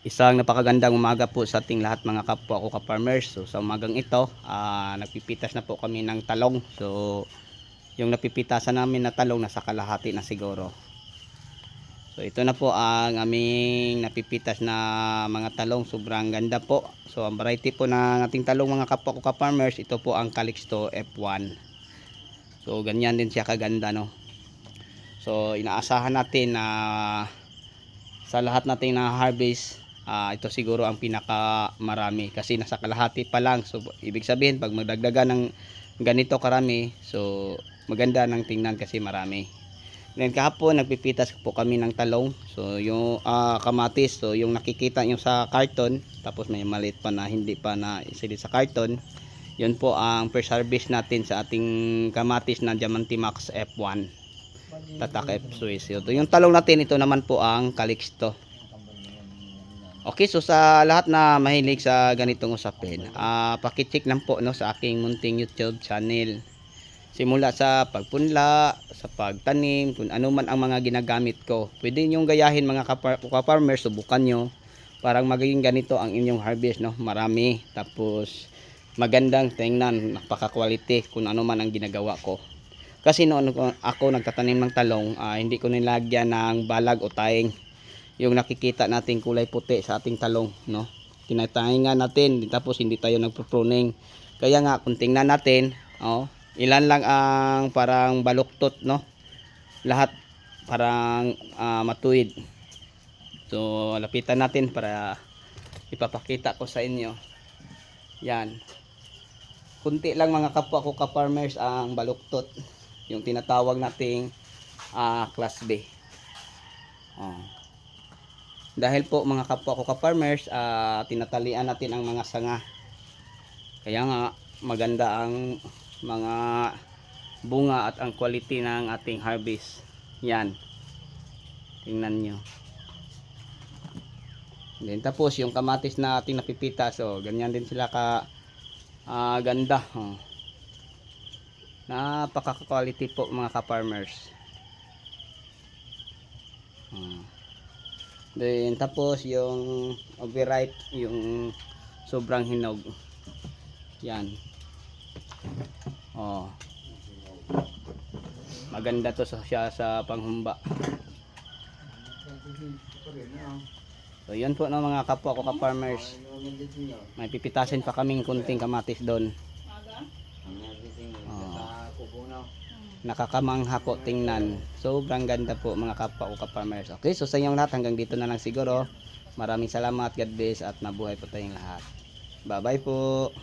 Isang napakagandang umaga po sa ating lahat mga kapwa ko ka-farmers. So sa umagang ito, nagpipitas na po kami ng talong. So yung napipitasan namin na talong nasa kalahati na siguro. So ito na po ang aming napipitas na mga talong. Sobrang ganda po. So ang variety po ng ating talong mga kapwa ko ka-farmers, ito po ang Calixto F1. So ganyan din siya kaganda, no. So inaasahan natin na sa lahat nating na harvest, ito siguro ang pinaka marami kasi nasa kalahati pa lang. So ibig sabihin pag magdagdagan ng ganito karami, so maganda ng tingnan kasi marami. Then kahapon nagpipitas po kami ng talong. So yung kamatis, so yung nakikita nyo sa karton, tapos may maliit pa na hindi pa na isilid sa karton, yun po ang first harvest natin sa ating kamatis na Diamante Max F1 Tatak F Swiss. Ito yung talong natin, ito naman po ang Calixto. Okay, so sa lahat na mahilig sa ganitong usapin, paki-check lang po, no, sa aking munting YouTube channel. Simula sa pagpunla, sa pagtanim, kung ano man ang mga ginagamit ko. Pwede nyo gayahin mga ka-farmers, subukan nyo. Parang magiging ganito ang inyong harvest, no? Marami. Tapos magandang tingnan, napaka-quality kung ano man ang ginagawa ko. Kasi noon ako nagtatanim ng talong, hindi ko nilagyan ng balag o taing. Yung nakikita natin kulay puti sa ating talong, no, tinatahingan natin, tapos hindi tayo nagpo-pruning. Kaya nga kung tingnan natin, ilan lang ang parang baluktot, no, lahat parang matuwid. So lapitan natin para ipapakita ko sa inyo. Yan, kunti lang mga kapwa ko ka-farmers ang baluktot, yung tinatawag nating class B. Dahil po mga kapwa ko ka-farmers, tinatalian natin ang mga sanga. Kaya nga maganda ang mga bunga at ang quality ng ating harvest. Yan, tingnan nyo. Then tapos yung kamatis na ating napipita, so ganyan din sila ka ganda. Napaka quality po mga ka-farmers. Then tapos yung overripe, yung sobrang hinog. Yan. Maganda to siya sa panghumba. So yan po na mga kapwa ko ka-farmers. May pipitasin pa kaming kunting kamatis doon. Nakakamangha po tingnan. Sobrang ganda po mga kapwa ko ka-farmers. Okay, so sa inyong lahat hanggang dito na lang siguro. Maraming salamat, God bless, at mabuhay po tayong lahat. Bye bye po.